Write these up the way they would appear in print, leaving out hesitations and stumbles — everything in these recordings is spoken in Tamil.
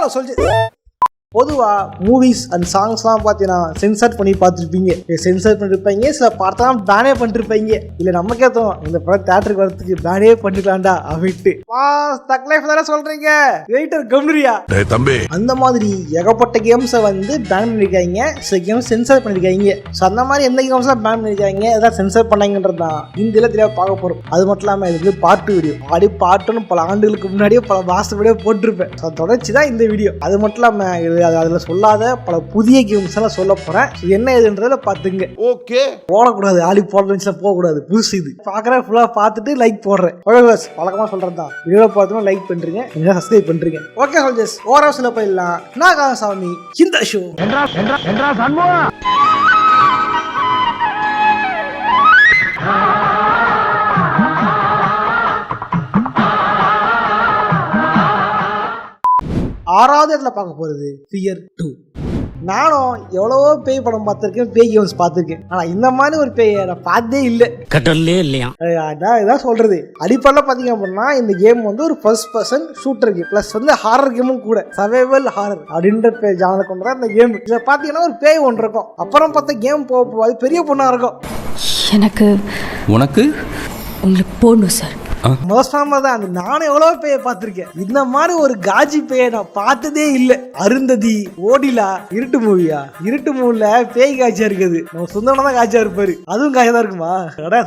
ஹலோ சொல்லு. பொதுவாக மூவிஸ் அண்ட் சாங்ஸ்லாம் பார்த்தீங்கன்னா சென்சார் பண்ணி பார்த்துருப்பீங்க, சென்சார் பண்ணிருப்பீங்க, சில பார்த்தா பேனே பண்ணிருப்பீங்க. இல்லை நம்ம கேட்டோம் இந்த படம் தேட்டருக்கு வரதுக்கு பேனே பண்ணிக்கலாம்டா அப்படின்ட்டு தக்லைஃப் தானே சொல்றீங்க வெயிட்டர் கம்னரியா தம்பி. அந்த மாதிரி ஏகப்பட்ட கேம்ஸை வந்து பேன் பண்ணியிருக்காங்க, சில கேம்ஸ் சென்சார் பண்ணியிருக்காங்க. ஸோ அந்த மாதிரி எந்த கேம்ஸ்லாம் பேன் பண்ணியிருக்காங்க, எதாவது சென்சார் பண்ணாங்கன்றது தான் இந்த தெளிவாக பார்க்க போகிறோம். அது மட்டும் இல்லாமல் இது வந்து பார்ட் வீடியோ, ஆடி பார்ட்டுன்னு பல ஆண்டுகளுக்கு முன்னாடியே பல மாதம் வீடியோ போட்டிருப்பேன். ஸோ தொடர்ச்சி தான் இந்த வீடியோ. அது மட்டும் இல்லாமல் அதில் சொல்லாத பல புதிய கேம்ஸ் எல்லாம் சொல்ல போறேன். என்ன ஏதுன்றத பாத்துங்க. ஓகே, போடக்கூடாது, ஆடி போடல போகக்கூடாது, புதுசு இது. பாக்குற ஃபுல்லா பார்த்துட்டு லைக் போடுறேன். வழக்கமா சொல்றதுதான், வீடியோ பார்த்து லைக் பண்றீங்க, சப்ஸ்கிரைப் பண்றீங்க. ஓகே சோல்ஜர்ஸ், ஓவரால் போயிடலாம். நான் காசாமி, இந்த ஷோ ஆறாவது இடத்துல பார்க்க போறது ஃபியர் 2. நானும் எவ்வளவோ பேய் படம் பார்த்துருக்கேன், பேய் கேம்ஸ் பார்த்துருக்கேன். ஆனால் இந்த மாதிரி ஒரு பேயை நான் பார்த்ததே இல்லை, கடல்லே இல்லையா. அதான் இதான் சொல்றது. அடிப்படையில் பார்த்தீங்க அப்படின்னா இந்த கேம் வந்து ஒரு first person shooter game, plus வந்து ஹாரர் கேமும் கூட, சர்வைவல் ஹாரர் அப்படின்ற ஜானலை கொண்டு தான் இந்த கேம். இதை பார்த்தீங்கன்னா ஒரு பேய் ஒன்று இருக்கும், அப்புறம் பார்த்தா கேம் போக பெரிய பொண்ணா இருக்கும். எனக்கு உனக்கு உங்களுக்கு போடணும் சார். மோசமா தான் நானும் எவ்வளவு பேய பார்த்திருக்கேன். இந்த மாதிரி ஒரு காஜி பேய நான் பார்த்ததே இல்லை. அருந்ததி, ஓடிலா, இருட்டு மூவியா, இருட்டு மூவில பேய் காட்சியா இருக்குது. நம்ம சுந்தரனா தான் காட்சியா இருப்பாரு, அதுவும் காட்சியா தான் இருக்குமா?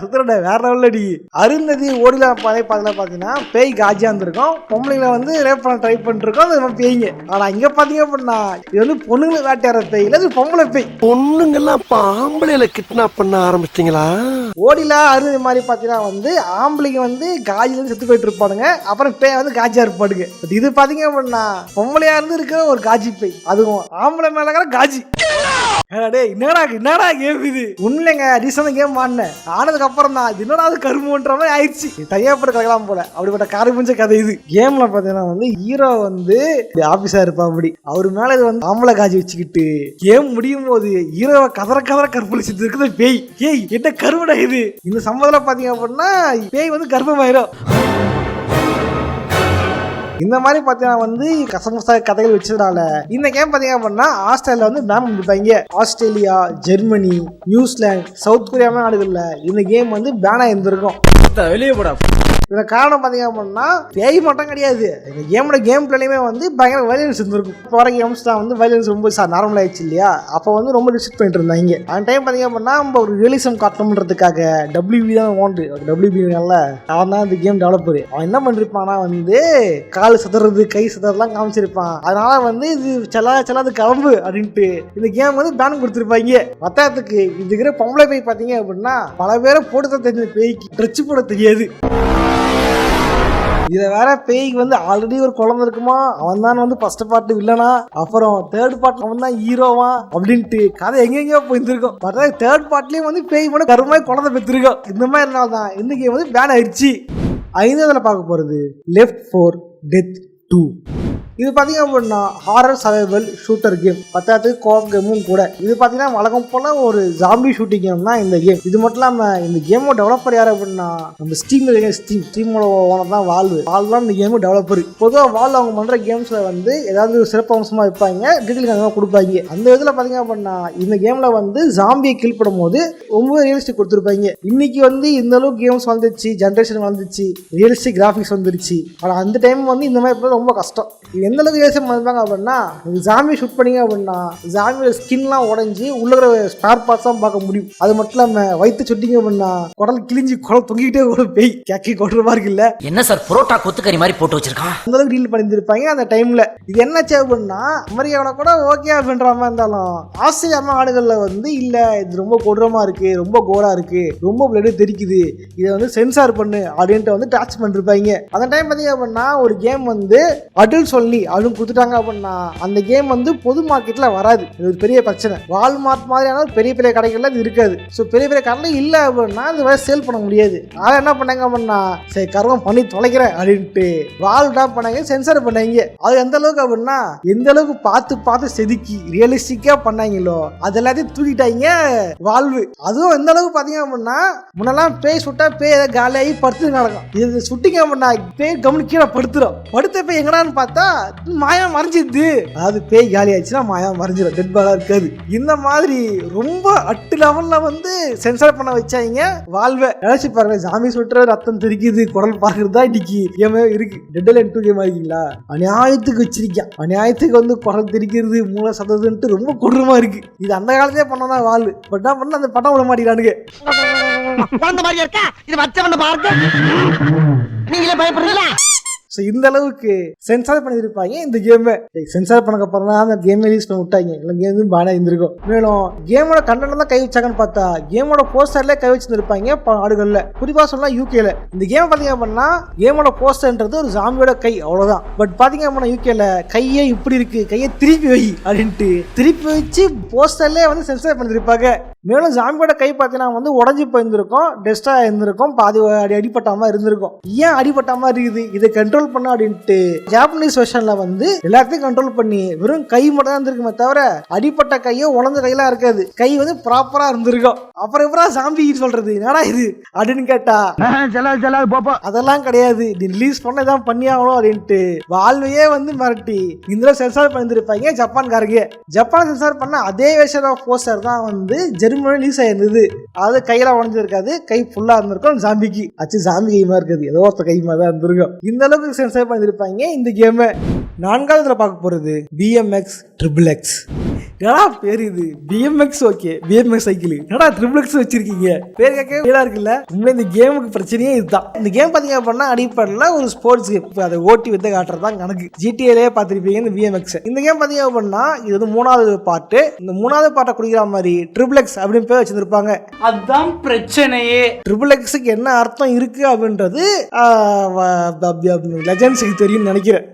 சுந்தரட வேற லெவல்ல அடி. அருந்ததி, ஓடிலா பாத்தீங்கன்னா பேய் காட்சியா இருந்திருக்கும். பொம்பளைங்களை வந்து ரேப் பண்ண ட்ரை பண்ணிருக்கோம், அது பேய்ங்க. ஆனா இங்க பாத்தீங்க அப்படின்னா இது வந்து பொண்ணுங்களை வேட்டையாடுற பேய் இல்ல, இது பொம்பளை பேய். பொண்ணுங்கெல்லாம் ஆம்பளைல கிட்னாப் பண்ண ஆரம்பிச்சிட்டீங்களா? ஓடிலா அருந்ததி மாதிரி பாத்தீங்கன்னா வந்து ஆம்பளைங்க வந்து காஜில செத்து போயிட்டு இருப்பானுங்க, அப்புறம் பேய் வந்து காஜியா இருப்பாடுங்க. பட் இது பாத்தீங்க அப்படின்னா பொம்பளையா இருந்து இருக்கிற ஒரு காஜி பேய், அதுவும் ஆம்பளை மேல காஜி. என்னடா கேம் இது? உண்மைங்க ரீசன் கேம் ஆனதுக்கு அப்புறம் தான் என்னடா அது கரும்புன்ற மாதிரி ஆயிடுச்சு. தையாப்பட கலக்கலாம் போல அப்படிப்பட்ட கரும்புஞ்ச கதை இது. கேம்ல பாத்தீங்கன்னா வந்து ஹீரோ வந்து ஆபீஸா இருப்பா, அப்படி அவரு மேல இது வந்து ஆம்பளை காஜி வச்சுக்கிட்டு கேம் முடியும் போது ஹீரோவை கதற கற்பழிச்சிட்டு இருக்குது பேய். ஏய் என்ன கருவடா இது? இந்த சம்பவத்துல பாத்தீங்க அப்படின்னா பேய் வந்து கர்ப்பமாயிரும். இந்த மாதிரி பார்த்தீங்கன்னா வந்து கசமுசா கதைகள் வச்சதுனால இந்த கேம் பார்த்தீங்க அப்படின்னா ஆஸ்திரேலியா வந்து பேன் பண்ணிருப்பாங்க. Australia, Germany, New Zealand, south Korea நாடுகள்ல இந்த கேம் வந்து பேனா இருந்திருக்கும். வெளியே போடா. இதுல காரணம் பாத்தீங்க அப்படின்னா பேய் மட்டும் கிடையாது, இந்த கேமோட கேம் பிளேயுமே வந்து பயங்கர வயலன்ஸ் இருந்திருக்கும். இப்போ வர கேம்ஸ் தான் வந்து வயலன்ஸ் ரொம்ப நார்மல் ஆயிடுச்சு இல்லையா? அப்போ வந்து ரொம்ப ரிஸ்ட்ரிக்ட் பண்ணிட்டு இருந்தாங்க. அந்த டைம் பாத்தீங்க அப்படின்னா நம்ம ஒரு ரியலிசம் காட்டணுன்றதுக்காக WB தான் ஓண்டு, WB அவன் தான் இந்த கேம் டெவலப்பர். அவன் என்ன பண்ணிருப்பானா வந்து கால் சதுறது, கை சதுறதுலாம் காமிச்சிருப்பான். அதனால வந்து இது செல்லாது கிளம்பு அப்படின்ட்டு இந்த கேம் வந்து பேன் கொடுத்துருப்பாங்க. மொத்தத்துக்கு இதுக்கிற பொம்பளை பேய் பாத்தீங்க அப்படின்னா பல பேரை போட்டு தெரிஞ்ச பேய்க்கு ட்ரெச்சு போட தெரியாது. இதை வேற பேய்க்கு வந்து ஆல்ரெடி ஒரு குழந்தை இருக்குமா, அவன் தான் வந்து ஃபர்ஸ்ட் பார்ட் வில்லனா, அப்புறம் தேர்ட் பார்ட் அவன் தான் ஹீரோவா அப்படின்ட்டு கதை எங்கெங்கயோ போயிருக்கும். பார்த்தா தேர்ட் பார்ட்லயும் வந்து பேய் மட்டும் கருமாய் குழந்தை பெற்றிருக்கோம். இந்த மாதிரி இருந்தால்தான் இந்த கேம் வந்து பேன் ஆயிடுச்சு. 5வது பார்க்க போறது லெஃப்ட் 4 டெத் 2. இது பார்த்தீங்க அப்படின்னா ஹாரர் சர்வைவல் ஷூட்டர் கேம், பத்தாயிரத்துக்கு கோஆப் கேமும் கூட. இது பார்த்தீங்கன்னா வழக்கம் போல ஒரு ஜாம்பி ஷூட்டிங் கேம் தான் இந்த கேம். இது மட்டும் இல்லாமல் இந்த கேமோட டெவலப்பர் யார் அப்படின்னா நம்ம ஸ்டீமோட ஓனர் தான் வால்வு தான் இந்த கேமு டெவலப்பர். பொதுவாக வால்வு அவங்க பண்ணுற கேம்ஸில் வந்து ஏதாவது ஒரு சிறப்பு அம்சமாக வைப்பாங்க, டீட்டெயில் அதிகமாக கொடுப்பாங்க. அந்த இதில் பார்த்தீங்க அப்படின்னா இந்த கேமில் வந்து ஜாம்பியை கில் பண்ணும் போது ரொம்ப ரியலிஸ்டிக் கொடுத்துருப்பாங்க. இன்னைக்கு வந்து இந்த அளவுக்கு கேம்ஸ் வந்துச்சு, ஜென்ரேஷன் வந்துச்சு, ரியலிஸ்டிக் கிராஃபிக்ஸ் வந்துருச்சு. ஆனால் அந்த டைம் வந்து இந்த மாதிரி ரொம்ப கஷ்டம். எந்த அளவுக்கு யோசனை பண்ணுவாங்க அப்படின்னா ஜாம்பி ஷூட் பண்ணிங்க அப்படின்னா ஜாம்பியோட ஸ்கின்லாம் உடஞ்சி உள்ள ஸ்பேர் பார்ட்ஸ் தான் பார்க்க முடியும். அது மட்டும் இல்லாமல் வயிற்று சுட்டிங்க அப்படின்னா குடல் கிழிஞ்சி குடல் தொங்கிக்கிட்டே ஒரு பேய் கேக்கி கொட்டுற மாதிரி இருக்குல்ல. என்ன சார் புரோட்டா கொத்துக்கறி மாதிரி போட்டு வச்சிருக்கான். அந்த அளவுக்கு டீல் பண்ணியிருப்பாங்க அந்த டைம்ல. இது என்னாச்சு அப்படின்னா அமெரிக்காவோட கூட ஓகே அப்படின்ற மாதிரி இருந்தாலும் ஆஸ்திரேலியா நாடுகளில் வந்து இல்லை இது ரொம்ப கொடூரமா இருக்கு, ரொம்ப கோரா இருக்கு, ரொம்ப பிளட் தெரிக்குது, இதை வந்து சென்சார் பண்ணு அப்படின்ட்டு வந்து டாச் பண்ணிருப்பாங்க. அந்த டைம் பார்த்தீங்க அப்படின்னா ஒரு கேம் வந்து அடல்ட் சொல்லி அதுவும் கொடுத்துட்டாங்க அப்படின்னா அந்த கேம் வந்து பொது மார்க்கெட்ல வராது. இது ஒரு பெரிய பிரச்சனை. வால்மார்ட் மாதிரியான பெரிய பெரிய கடைகள்ல இது இருக்காது. ஸோ பெரிய பெரிய கடை இல்லை அப்படின்னா இது வேற சேல் பண்ண முடியாது. அதை என்ன பண்ணாங்க அப்படின்னா சரி கருவம் பண்ணி தொலைக்கிறேன் அப்படின்ட்டு வால் தான் பண்ணாங்க, சென்சார் பண்ணாங்க. அது எந்த அளவுக்கு அப்படின்னா எந்த அளவுக்கு பார்த்து செதுக்கி ரியலிஸ்டிக்கா பண்ணாங்களோ அது எல்லாத்தையும் தூக்கிட்டாங்க வால்வு. அதுவும் எந்த அளவுக்கு பாத்தீங்க அப்படின்னா முன்னெல்லாம் பேய் சுட்டா பேய் காலியாகி படுத்து நடக்கும். இது சுட்டிங்க அப்படின்னா பேய் கவனி கீழே படுத்துரும். படுத்த பேய் எங்கடான்னு பார்த்தா மாயா மறைஞ்சிருது. அதாவது பேய் காலி ஆயிடுச்சுன்னா மாயா மறைஞ்சிடும், டெட் பாலா இருக்காது. இந்த மாதிரி ரொம்ப அட்டு லெவல்ல வந்து சென்சார் பண்ண வச்சாங்க வாழ்வை. நினைச்சு பாருங்க, சாமி சுட்டுற ரத்தம் தெரிக்குது குடல் பார்க்கறதா இன்னைக்கு கேமே இருக்கு. டெட் அலைன் 2 கேம் ஆகிங்களா, அநியாயத்துக்கு வச்சிருக்கேன். அநியாயத்துக்கு வந்து குடல் தெரிக்கிறது மூளை சதவீதம்ட்டு ரொம்ப கொடூரமா இருக்கு. இது அந்த காலத்திலே பண்ணதான் வாழ்வு. பட் என்ன பண்ண அந்த படம் விட மாட்டேங்கிறானுங்க. நீங்களே பயப்படுறீங்களா? ஸோ இந்த அளவுக்கு சென்சார் பண்ணியிருப்பாங்க இந்த கேமை. சென்சார் பண்ணக்கு அப்புறம் தான் அந்த கேம் ரிலீஸ் பண்ணி விட்டாங்க, இல்லை கேம் பானா இருந்திருக்கும். மேலும் கேமோட கண்டென்ட் தான் கை வச்சாங்கன்னு பார்த்தா கேமோட போஸ்டர்லேயே கை வச்சுருப்பாங்க நாடுகளில், குறிப்பாக சொல்லலாம் யூகேல. இந்த கேம் பார்த்தீங்க அப்படின்னா கேமோட போஸ்டர்ன்றது ஒரு ஜாம்பியோட கை, அவ்வளோதான். பட் பார்த்தீங்க அப்படின்னா யூகேல கையே இப்படி இருக்கு, கையை திருப்பி வை அப்படின்ட்டு திருப்பி வச்சு போஸ்டர்லேயே வந்து சென்சார் பண்ணியிருப்பாங்க. மேலும் ஜாம்பியோட கை பார்த்தீங்கன்னா வந்து உடஞ்சி போயிருந்திருக்கும், டெஸ்டா இருந்திருக்கும், பாதி அடிபட்டாம இருந்திருக்கும். ஏன் அடிபட்டாம இருக்குது, இதை கண்ட்ரோல் பண்ண அப்படின்ட்டு ஜாப்பனீஸ் வெர்ஷன்ல வந்து எல்லாத்தையும் கண்ட்ரோல் பண்ணி வெறும் கை மட்டும் தான் இருந்திருக்குமே தவிர அடிப்பட்ட கையோ உடஞ்ச கையெல்லாம் இருக்காது. கை வந்து ப்ராப்பரா இருந்திருக்கும். அப்புறம் எப்பறம் ஜாம்பி சொல்றது என்னடா இது அப்படின்னு கேட்டா அதெல்லாம் கிடையாது, நீ ரிலீஸ் பண்ண தான் பண்ணியாகணும் அப்படின்ட்டு வாழ்வையே வந்து மிரட்டி இந்த சென்சார் பண்ணிருப்பாங்க ஜப்பான்காரங்க. ஜப்பான் சென்சார் பண்ண அதே வெர்ஷன் ஆஃப் போஸ்டர் தான் வந்து ஜெர்மனி ரிலீஸ் ஆயிருந்தது. அது கையில உடஞ்சிருக்காது, கை ஃபுல்லா இருந்திருக்கும். ஜாம்பிக்கு அச்சு ஜாம்பி கைமா இருக்காது, ஏதோ ஒருத்த கைமா தான் இருந்திருக்கும். இந்த அளவுக்கு சென்சார் பண்ணிருப்பாங்க இந்த கேம். 4வதுல பார்க்க போறது BMX XXX. என்னடா பேர் இது, BMX ஓகே, BMX சைக்கிள், என்னடா XXX வச்சிருக்கீங்க, பேர் கேட்க வீடா இருக்குல்ல. உண்மையில இந்த கேமுக்கு பிரச்சனையே இதுதான். இந்த கேம் பாத்தீங்க அப்படின்னா அடிப்படையில் ஒரு ஸ்போர்ட்ஸ் கேம், அதை ஓட்டி வித்து காட்டுறதுதான் கணக்கு. GTAலயே பார்த்துருப்பீங்க இந்த BMX. இந்த கேம் பாத்தீங்க அப்படின்னா இது வந்து 3வது பாட்டு. இந்த 3வது பாட்டை குடிக்கிற மாதிரி XXX அப்படின்னு பேர் வச்சிருப்பாங்க. அதுதான் பிரச்சனையே. XXXக்கு என்ன அர்த்தம் இருக்கு அப்படின்றது லெஜண்ட்ஸுக்கு தெரியும்னு நினைக்கிறேன்.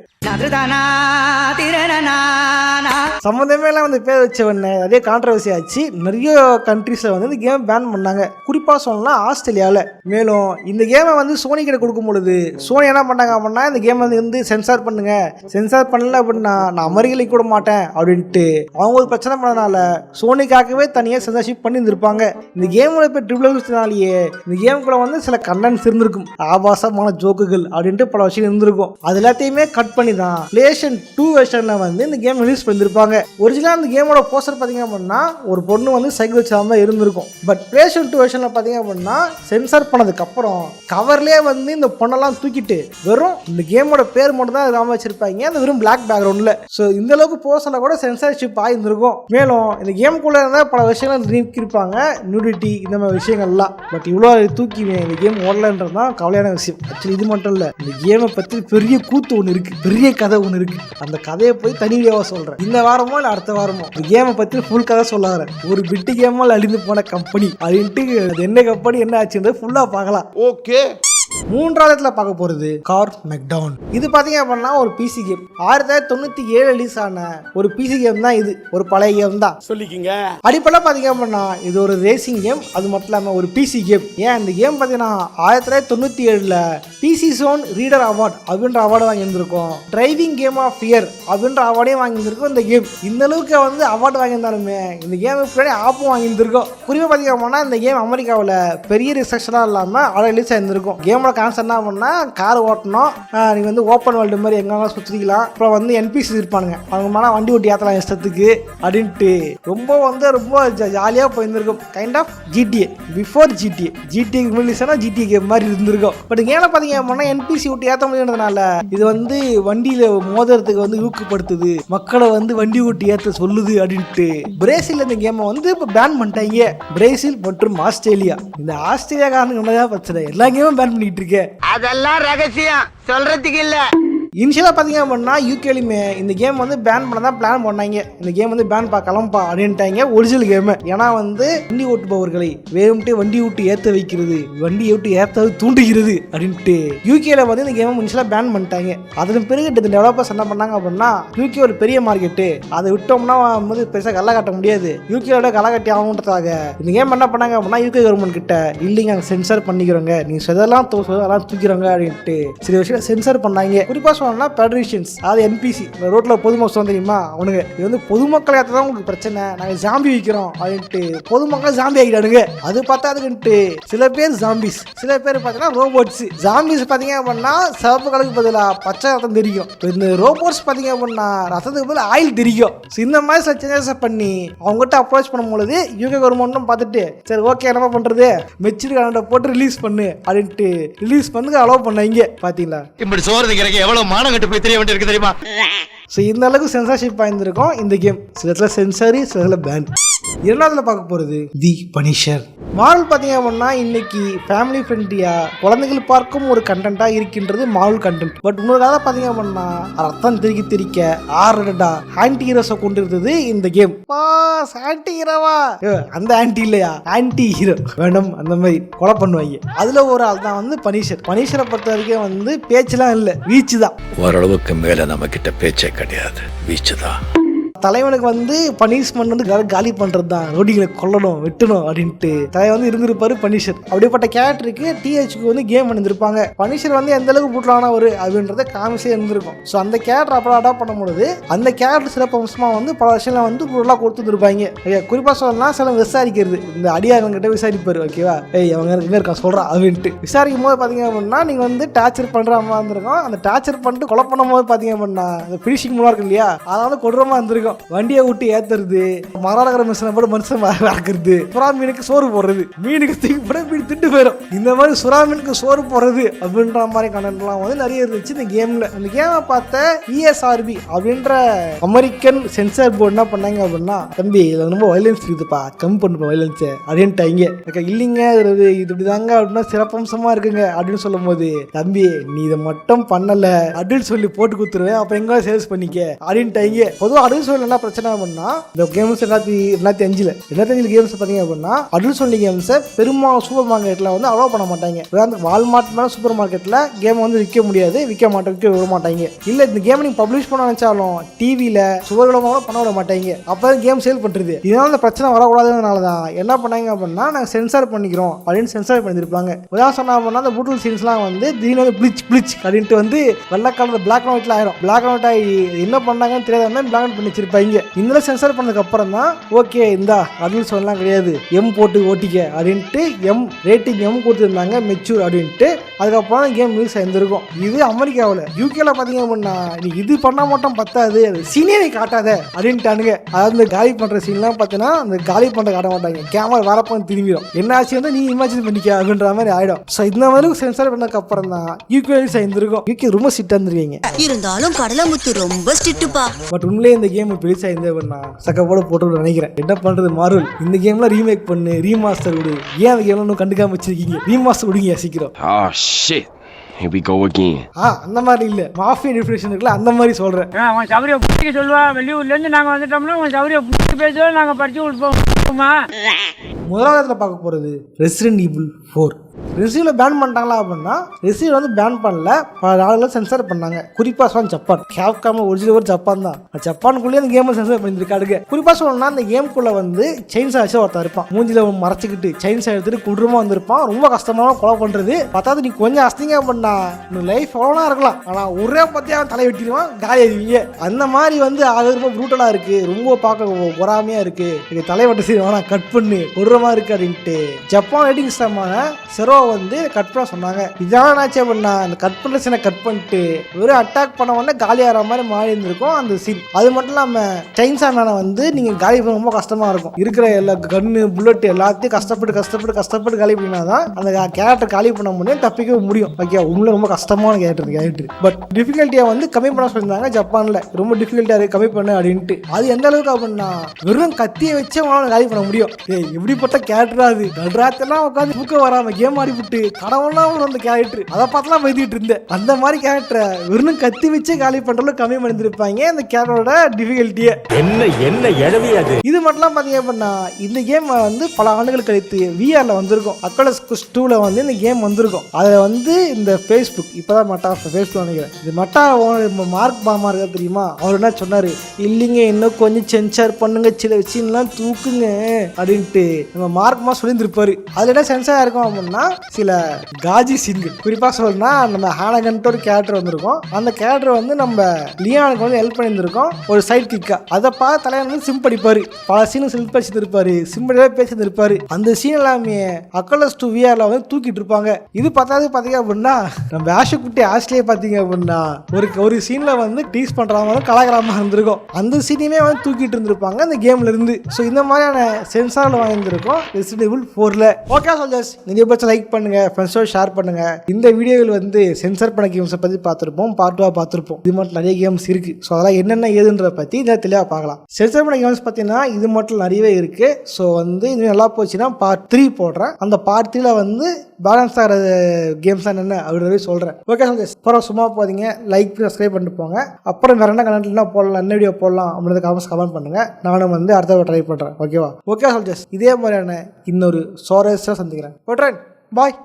சம்மந்தமே எல்லாம் வந்து பேர் வச்சவன அதே கான்ட்ரவர்சி ஆச்சு. நிறைய கண்ட்ரீஸ்ல வந்து இந்த கேம் பேன் பண்ணாங்க, குறிப்பா சொல்லலாம் ஆஸ்திரேலியாவில். மேலும் இந்த கேமை வந்து சோனி கிட்ட கொடுக்கும் பொழுது சோனி என்ன பண்ணாங்க அப்படின்னா இந்த கேம் வந்து சென்சார் பண்ணுங்க, சென்சார் பண்ணல அப்படின்னா நான் அமெரிக்கலைக்கு கூட மாட்டேன் அப்படின்ட்டு அவங்க ஒரு பிரச்சனை பண்ணனால சோனிக்காகவே தனியாக சென்சார்ஷிப் பண்ணி இருந்திருப்பாங்க. இந்த கேமோட பேர் XXXனாலேயே இந்த கேமுக்குள்ள வந்து சில கண்டென்ட்ஸ் இருந்திருக்கும், ஆபாசமான ஜோக்குகள் அப்படின்ட்டு பல விஷயம் இருந்திருக்கும். அது எல்லாத்தையுமே கட் பண்ணி தான் PlayStation 2 வெர்ஷன்ல வந்து இந்த கேம் ரிலீஸ் பண்ணிருப்பாங்க. ஒரிஜினலா இந்த கேமோட போஸ்டர் பாத்தீங்க அப்படின்னா ஒரு பொண்ணு வந்து சைக்கிள் வச்சாம இருந்திருக்கும். பட் PlayStation 2 வெர்ஷன்ல பாத்தீங்க அப்படின்னா சென்சார் பண்ணதுக்கு அப்புறம் கவர்லயே வந்து இந்த பொண்ணெல்லாம் தூக்கிட்டு வெறும் இந்த கேமோட பேர் மட்டும் தான் ராம வச்சிருப்பாங்க, அந்த வெறும் பிளாக் பேக்ரவுண்ட்ல. ஸோ இந்த அளவுக்கு போஸ்டர்ல கூட சென்சார்ஷிப் ஆயிருந்திருக்கும். மேலும் இந்த கேமுக்குள்ள இருந்தால் பல விஷயங்கள் நீக்கிருப்பாங்க, நியூடிட்டி இந்த மாதிரி விஷயங்கள்லாம். பட் இவ்வளோ தூக்கி இந்த கேம் ஓடலன்றது தான் கவலையான விஷயம். ஆக்சுவலி இது மட்டும் இல்லை, இந்த கேமை பற்றி பெரிய கூத்து ஒன்று இருக்கு, பெரிய கதை ஒன்று இருக்கு. அந்த கதையை போய் தனி வீடியோவா சொல்றேன். இந்த வாரமோ இல்லை அடுத்த வாரமோ இந்த கேமை பற்றி ஃபுல் கதை சொல்ல வரேன். ஒரு பிட்டு கேமால் அழிந்து போன கம்பெனி அப்படின்ட்டு அது என்ன கம்பெனி என்ன ஆச்சுன்றது ஃபுல்லா பார்க்கலாம். ஓகே. 3வதுல பார்க்க போறது கார் மெக்டவுன். இது பாத்தீங்க அப்படின்னா ஒரு பிசி கேம். 1997 ரிலீஸ் ஆன ஒரு பிசி கேம் தான். இது ஒரு பழைய கேம் தான் சொல்லிக்கிங்க. அடிப்படையில் பாத்தீங்க அப்படின்னா இது ஒரு ரேசிங் கேம், அது மட்டும் இல்லாம ஒரு பிசி கேம். ஏன் இந்த கேம் பாத்தீங்கன்னா 1997ல பிசி ஜோன் ரீடர் அவார்ட் அப்படின்ற அவார்டு வாங்கியிருந்திருக்கும், டிரைவிங் கேம் ஆஃப் இயர் அப்படின்ற அவார்டையும் வாங்கியிருந்திருக்கும். இந்த கேம் இந்த அளவுக்கு வந்து அவார்டு வாங்கியிருந்தாலுமே இந்த கேமுக்கு பின்னாடி ஆப்பும் வாங்கியிருந்திருக்கும். குறிப்பாக பாத்தீங்க அப்படின்னா இந்த கேம் அமெரிக்காவில் பெரிய ரிசெக்ஷனாக இல்லாமல் ரிலீஸ் ஆயிருந்திருக்கும். கேமோட கான்செப்ட் என்ன பண்ணா கார் ஓட்டணும், நீங்க வந்து ஓப்பன் வேர்ல்டு மாதிரி எங்கெல்லாம் சுற்றிக்கலாம். அப்புறம் வந்து NPC இருப்பானுங்க, அவங்க மேலே வண்டி ஓட்டி ஏற்றலாம் இஷ்டத்துக்கு அப்படின்ட்டு ரொம்ப ஜாலியாக போயிருந்திருக்கும். Kind of GTA before GTA ரிலீஸ்னா GTA கேம் மாதிரி இருந்திருக்கும். பட் கேமில் பார்த்தீங்க அப்படின்னா NPC ஓட்டி ஏற்ற முடியுன்றதுனால இது வந்து வண்டியில் மோதுறதுக்கு வந்து ஊக்கப்படுத்துது, மக்களை வந்து வண்டி ஓட்டி ஏற்ற சொல்லுது அப்படின்ட்டு பிரேசில் இந்த கேமை வந்து இப்போ பேன் பண்ணிட்டாங்க. பிரேசில் மற்றும் ஆஸ்திரேலியா, இந்த ஆஸ்திரேலியா காரணம் பிரச்சனை எல்லா கேமும் பேன் பண்ணிட்டு இருக்கேன். அதெல்லாம் ரகசியம் சொல்றதுக்கு இல்ல. இனிஷியலாக பார்த்தீங்க அப்படின்னா யூகேலையுமே இந்த கேம் வந்து பேன் பண்ண தான் பிளான் பண்ணாங்க. இந்த கேம் வந்து பேன் பார்க்கலாம்ப்பா அப்படின்ட்டாங்க ஒரிஜினல் கேமு. ஏன்னா வந்து வண்டி ஓட்டுபவர்களை வேறும்ட்டு வண்டி விட்டு ஏற்ற வைக்கிறது, வண்டி விட்டு ஏற்ற தூண்டுகிறது அப்படின்ட்டு யூகேல வந்து இந்த கேமை இனிஷியலாக பேன் பண்ணிட்டாங்க. அதன் பிறகு இந்த டெவலப்பர்ஸ் என்ன பண்ணாங்க அப்படின்னா யூகே ஒரு பெரிய மார்க்கெட்டு, அதை விட்டோம்னா வந்து பெருசாக களை கட்ட முடியாது, யூகேயோட களை கட்டி ஆகுன்றதுக்காக இந்த கேம் என்ன பண்ணாங்க அப்படின்னா யூகே கவர்மெண்ட் கிட்ட இல்லைங்க சென்சார் பண்ணிக்கிறோங்க, நீ அதெல்லாம் தூக்கிறோங்க அப்படின்ட்டு சில விஷயம் சென்சார் பண்ணாங்க. குறிப்பாக சொல்லணும்னா பெட்ரிஷியன்ஸ், அதாவது என்பிசி, ரோட்ல பொதுமக்கள் சொல்ல தெரியுமா அவனுங்க. இது வந்து பொதுமக்கள் ஏற்றதான் உங்களுக்கு பிரச்சனை, நாங்கள் ஜாம்பி விற்கிறோம் அப்படின்ட்டு பொதுமக்கள் ஜாம்பி ஆகிட்டானுங்க. அது பார்த்தாதுன்ட்டு சில பேர் ஜாம்பிஸ், சில பேர் பார்த்தீங்கன்னா ரோபோட்ஸ். ஜாம்பிஸ் பார்த்தீங்க அப்படின்னா சிவப்பு கலருக்கு பதிலாக பச்சை ரத்தம் தெரியும். இந்த ரோபோட்ஸ் பார்த்தீங்க அப்படின்னா ரத்தத்துக்கு பதில் ஆயில் தெரியும். இந்த மாதிரி சில சேஞ்சஸ் பண்ணி அவங்ககிட்ட அப்ரோச் பண்ணும்போது யூகே கவர்மெண்ட்டும் பார்த்துட்டு சரி ஓகே என்ன பண்ணுறது மெச்சூரிட்டி கார்டை போட்டு ரிலீஸ் பண்ணு அப்படின்ட்டு ரிலீஸ் பண்ணி அலோவ் பண்ணாங்க. பார்த்தீங்களா இப்படி சோறு எவ்வளவு மானம் கட்டு போய் தெரிய வேண்டியிருக்கு தெரியுமா? ஸோ இந்த அளவுக்கு சென்சார்ஷிப் ஆயிருந்திருக்கும் இந்த கேம். சில இடத்துல சென்சாரி, சில இடத்துல பேன். இரண்டாவதுல பார்க்க போகிறது தி பனிஷர். மார்வல் பார்த்தீங்க அப்படின்னா இன்னைக்கு ஃபேமிலி ஃப்ரெண்ட்லியாக குழந்தைகள் பார்க்கும் ஒரு கண்டென்ட்டாக இருக்கின்றது மார்வல் கண்டென்ட். பட் இன்னொரு கதை பார்த்தீங்க அப்படின்னா ரத்தம் திரிக்க ஆர்டா ஆன்டி ஹீரோஸை கொண்டு இருந்தது இந்த கேம். ஆன்டி ஹீரோவா? அந்த ஆன்டி இல்லையா, ஆன்டி ஹீரோ வேணும் அந்த மாதிரி கொலை பண்ணுவாங்க. அதில் ஒரு ஆள் தான் வந்து பனிஷர். பனிஷரை பொறுத்த வரைக்கும் வந்து பேச்சுலாம் இல்லை, வீச்சு தான். ஓரளவுக்கு மேலே நம்ம கிட்ட பேச்சே கிடையாது, வீச்சு தான். தலைவனுக்கு வந்து பனிஷ்மெண்ட் வந்து காலி பண்றது தான், ரோடிகளை கொல்லணும் வெட்டணும் அப்படின்ட்டு தலைவன் வந்து இருந்திருப்பாரு பனிஷர். அப்படிப்பட்ட கேரக்டருக்கு டிஹெச்க்கு வந்து கேம் பண்ணிருப்பாங்க. பனிஷர் வந்து எந்த அளவுக்கு புட்லானவர் அப்படின்றத காமிச்சே இருந்திருக்கும். ஸோ அந்த கேரக்டர் அப்புறம் அடாப்ட் பண்ணும்போது அந்த கேரக்டர் சிறப்பு அம்சமாக வந்து பல விஷயங்களை வந்து பொருளாக கொடுத்துருப்பாங்க. குறிப்பாக சொல்லலாம் சில விசாரிக்கிறது, இந்த அடியாங்கிட்ட விசாரிப்பாரு. ஓகேவா, அவங்க இருக்கா சொல்றா அப்படின்ட்டு விசாரிக்கும் போது பார்த்தீங்க அப்படின்னா நீங்கள் வந்து டார்ச்சர் பண்ற மாதிரி இருந்திருக்கும். அந்த டார்ச்சர் பண்ணிட்டு கொலை பண்ணும் போது பார்த்தீங்க அப்படின்னா அந்த ஃபினிஷிங் மூலம் இருக்கு இல்லையா, அதனால கொடூரமா இருந்திருக்கும். வண்டியை விட்டு ஏத்துறது, மராடகர மிஷினை போட்டு மனுஷன் வளர்க்குறது, சுறா மீனுக்கு சோறு போடுறது, மீனுக்கு தூக்கி போட மீன் திட்டு போயிடும். இந்த மாதிரி சுறா மீனுக்கு சோறு போடுறது அப்படின்ற மாதிரி கண்டென்ட்லாம் வந்து நிறைய இருந்துச்சு இந்த கேம்ல. இந்த கேமை பார்த்த ESRB அப்படின்ற அமெரிக்கன் சென்சார் போர்டு என்ன பண்ணாங்க அப்படின்னா, தம்பி இதுல ரொம்ப வயலன்ஸ் இருக்குதுப்பா, கம்மி பண்ணுப்பா வயலன்ஸ் அப்படின்ட்டாங்க. இல்லைங்க இது இப்படிதாங்க அப்படின்னா சிறப்பம்சமா இருக்குங்க அப்படின்னு சொல்லும் போது, தம்பி நீ இதை மட்டும் பண்ணல அப்படின்னு சொல்லி போட்டு கொடுத்துருவேன், அப்புறம் எங்க சேல்ஸ் பண்ணிக்க அப்படின்ட்டாங்க. பொதுவாக அடுத்து சொல்லி என்ன பிரச்சனை அப்படின்னா, இந்த கேம்ஸ் 2005 கேம்ஸ் பார்த்தீங்க அப்படின்னா அடல்ட் சொல்லி கேம்ஸை பெரும்பாலும் சூப்பர் மார்க்கெட்டில் வந்து அலோவ் பண்ண மாட்டாங்க. வால்மார்ட் மேலே சூப்பர் மார்க்கெட்டில் கேம் வந்து விற்க முடியாது, விற்க விட மாட்டாங்க. இல்லை இந்த கேம் நீங்கள் பப்ளிஷ் பண்ண நினைச்சாலும் டிவியில் சுவர்களமாக பண்ண விட மாட்டாங்க. அப்போ தான் கேம் சேல் பண்ணுறது. இதனால இந்த பிரச்சனை வரக்கூடாதுனால தான் என்ன பண்ணாங்க அப்படின்னா நாங்கள் சென்சார் பண்ணிக்கிறோம் அப்படின்னு சென்சார் பண்ணியிருப்பாங்க. உதாரணம் சொன்னா அப்படின்னா அந்த பூட்டல் சீன்ஸ்லாம் வந்து திடீர்னு வந்து பிளிச் அப்படின்ட்டு வந்து வெள்ளை கலர் பிளாக் அண்ட் ஒயிட்ல ஆயிரும். பிளாக் அண்ட் ஒயிட் ஆகி என்ன பண்ணாங்கன்னு தெரியாத மாதிரி பிளாக் அண்ட் பண்ணி வச்சிருப்பாங்க. இந்த சென்சார் பண்ணதுக்கு அப்புறம் தான் ஓகே இந்த அடல்ட் சொல்லலாம் கிடையாது, எம் போட்டு ஓட்டிக்க அப்படின்ட்டு எம் ரேட்டிங் எம் கொடுத்துருந்தாங்க, மெச்சூர் அப்படின்ட்டு. அதுக்கப்புறம் கேம் ரிலீஸ் ஆயிருந்திருக்கும். இது அமெரிக்காவில். யூகேல பார்த்தீங்க அப்படின்னா நீ இது பண்ண மட்டும் பத்தாது, சீனே நீ காட்டாத அப்படின்ட்டானுங்க. அதாவது இந்த காலி பண்ற சீன்லாம் பார்த்தீங்கன்னா அந்த காலி பண்ண காட்ட மாட்டாங்க, கேமரா வரப்போ திரும்பிடும். என்ன ஆச்சு வந்து நீ இமேஜின் பண்ணிக்க அப்படின்ற மாதிரி ஆயிடும். ஸோ இந்த மாதிரி சென்சார் பண்ணதுக்கு அப்புறம் தான் யூகே ரிலீஸ் ஆயிருந்திருக்கும். யூகே ரொம்ப ஸ்ட்ரிக்டா இருந்திருக்கீங்க. இருந்தாலும் கடலமுத்து ரொம்ப ஸ்ட்ரிக்ட்டுப்பா. பட் உண்மையிலே இந்த கேம் ரிலீஸ் ஆயிருந்தேன்னா சக்கப்போட போட்டு நினைக்கிறேன். என்ன பண்றது மார்வல், இந்த கேம்ல ரீமேக் பண்ணு, ரீமாஸ்டர் விடு. ஏன் அந்த கேம்ல கண்டுக்காம வச்சிருக்கீங்க, ரீமாஸ்டர் விடுங்க சீக்கிரம். Here we go again. அந்த மாதிரி இல்ல, மாஃபியா டிஃபினிஷன் இருக்குல்ல அந்த மாதிரி சொல்றேன். அவன் சௌரிய புடிக்க சொல்லுவா, வெளியூர்ல இருந்து நாங்க வந்துட்டோம்னா அவன் சௌரிய புடிக்க பேசுவோம், நாங்க படிச்சு விட்டுப்போமா. முதலாவதுல பார்க்க போறது ரெசிடென்ட் ஈவில் 4. ரெசிவில் பேன் பண்ணிட்டாங்களா அப்படின்னா ரெசிவில் வந்து பேன் பண்ணல, பல நாடுகளில் சென்சார் பண்ணாங்க. குறிப்பாக சொல்ல ஜப்பான். கேப்காம ஒரிஜினல் ஒரு ஜப்பான் தான். ஜப்பானுக்குள்ளேயே அந்த கேமை சென்சார் பண்ணியிருக்காடுங்க. குறிப்பாக சொல்லணும்னா அந்த கேமுக்குள்ள வந்து செயின்ஸா வச்சு ஒருத்தர் இருப்பான், மூஞ்சில மறைச்சிக்கிட்டு செயின்ஸா எடுத்துட்டு குடும்பமா வந்திருப்பான். ரொம்ப கஷ்டமான கொலை பண்றது. பார்த்தாது நீ கொஞ்சம் அஸ்திங்க பண்ணா உன் லைஃப் எவ்வளோனா இருக்கலாம், ஆனா ஒரே பத்தியா தலை வெட்டிடுவான், காலி ஆயிடுவீங்க. அந்த மாதிரி வந்து அது ரொம்ப ப்ரூட்டலா இருக்கு, ரொம்ப பார்க்க பொறாமையா இருக்கு, தலைவட்ட சரி வேணா கட் பண்ணு கொடூரமா இருக்கு அப்படின்ட்டு ஜப்பான் ரேட்டிங் ஸ்டமான செரோ வந்து கட் பண்ண சொன்னாங்க. இதெல்லாம் ஆச்சு அப்படின்னா அந்த கட் பண்ற சீனை கட் பண்ணிட்டு வெறும் அட்டாக் பண்ண உடனே காலி ஆகிற மாதிரி மாறி இருந்திருக்கும் அந்த சீன். அது மட்டும் இல்லாம சைன்ஸா மேல வந்து நீங்க காலி பண்ண ரொம்ப கஷ்டமா இருக்கும். இருக்கிற எல்லா கன்னு புல்லட் எல்லாத்தையும் கஷ்டப்பட்டு காலி பண்ணினாதான் அந்த கேரக்டர் காலி பண்ண முடியும், தப்பிக்க முடியும். ஓகே, உண்மையில ரொம்ப கஷ்டமான கேரக்டர். பட் டிஃபிகல்ட்டியா வந்து கம்மி பண்ண சொல்லியிருந்தாங்க ஜப்பான்ல. ரொம்ப டிஃபிகல்ட்டியா இருக்கு கம்மி பண்ணு அப்படின்ட்டு. அது எந்த அளவுக்கு அப்படின்னா வெறும் கத்தியை வச்சு அவனால காலி பண்ண முடியும். எப்படிப்பட்ட கேரக்டரா அது, நடுராத்தெல்லாம் உட்காந்து தூக்கம் வராம கேம் ஆடி விட்டு கடவுள்லாம் அந்த கேரக்டர் அதை பார்த்துலாம் வைத்திட்டு இருந்தேன். அந்த மாதிரி கேரக்டரை வெறும் கத்தி வச்சு காலி பண்றதுல கம்மி பண்ணிருப்பாங்க இந்த கேரக்டரோட டிஃபிகல்ட்டியை. என்ன எழுதியது இது மட்டும் பாத்தீங்க அப்படின்னா இந்த கேம் வந்து பல ஆண்டுகள் கழித்து விஆர்ல வந்திருக்கும். அக்கலஸ் 2ல வந்து இந்த கேம் வந்திருக்கும். அதுல வந்து இந்த Facebook இப்பதான் மட்டா Facebook நினைக்கிறேன், இது மட்டா மார்க் பாமா இருக்கா தெரியுமா, அவர் என்ன சொன்னாரு, இல்லைங்க இன்னும் கொஞ்சம் சென்சார் பண்ணுங்க, சில விஷயம்லாம் தூக்குங்க அப்படின்ட்டு நம்ம மார்க்மா சொல்லியிருந்திருப்பாரு. அதுல என்ன சென்சார் இருக்கும் அப்படின்னா பார்த்தீங்கன்னா சில காஜி சீன்கள். குறிப்பாக சொல்லணும்னா நம்ம ஹானகன்ட்டு ஒரு கேரக்டர் வந்திருக்கும். அந்த கேரக்டர் வந்து நம்ம லியானுக்கு வந்து ஹெல்ப் பண்ணியிருந்திருக்கோம் ஒரு சைட் கிக்கா. அதை பார்த்து தலைவர் வந்து சிம் படிப்பாரு, பல சீனு சிம் படிச்சிருப்பாரு, சிம்பிளாக பேசியிருப்பாரு. அந்த சீன் எல்லாமே அக்கலஸ் 2 VR வந்து தூக்கிட்டு இருப்பாங்க. இது பார்த்தாது பார்த்தீங்க அப்படின்னா நம்ம ஆஷுக்குட்டி ஆஷ்லேயே பார்த்தீங்க அப்படின்னா ஒரு சீன்ல வந்து டீஸ் பண்றாங்க கலாகிராம இருந்திருக்கும். அந்த சீனையுமே வந்து தூக்கிட்டு இருந்திருப்பாங்க அந்த கேம்ல இருந்து. ஸோ இந்த மாதிரியான சென்சார்ல வாங்கியிருந்திருக்கும் ரெசிடென்ட் ஈவில் 4ல. ஓகே சோல்ஜர்ஸ், நிறைய பட்சம் லைக் பண்ணுங்க, ஃப்ரெண்ட்ஸோட ஷேர் பண்ணுங்க. இந்த வீடியோவில் வந்து சென்சார் பண்ண கேம்ஸை பற்றி பார்த்துருப்போம், பார்ட் 2 பார்த்துருப்போம். இது மட்டும் நிறைய கேம்ஸ் இருக்கு. ஸோ அதெல்லாம் என்னென்ன ஏதுன்றத பற்றி இதை தெளிவாக பார்க்கலாம். சென்சார் பண்ண கேம்ஸ் பார்த்தீங்கன்னா இது மட்டும் நிறையவே இருக்கு. ஸோ வந்து இது நல்லா போச்சுன்னா பார்ட் 3 போடுறேன். அந்த பார்ட் 3ல வந்து பேலன்ஸ் ஆகிற கேம்ஸ் என்னென்ன அப்படின்றத சொல்கிறேன். ஓகே சோல்ஜர்ஸ், அப்புறம் சும்மா போதீங்க, லைக் சப்ஸ்கிரைப் பண்ணிட்டு போங்க. அப்புறம் வேற என்ன கண்டென்ட்லாம் போடலாம், என்ன வீடியோ போடலாம் அப்படின்றத கமெண்ட் பண்ணுங்க. நானும் வந்து அடுத்த ட்ரை பண்ணுறேன். ஓகேவா? ஓகே சோல்ஜர்ஸ், இதே மாதிரியான இன்னொரு சோரஸாக சந்திக்கிறேன். ஓட்ரன் பாய்.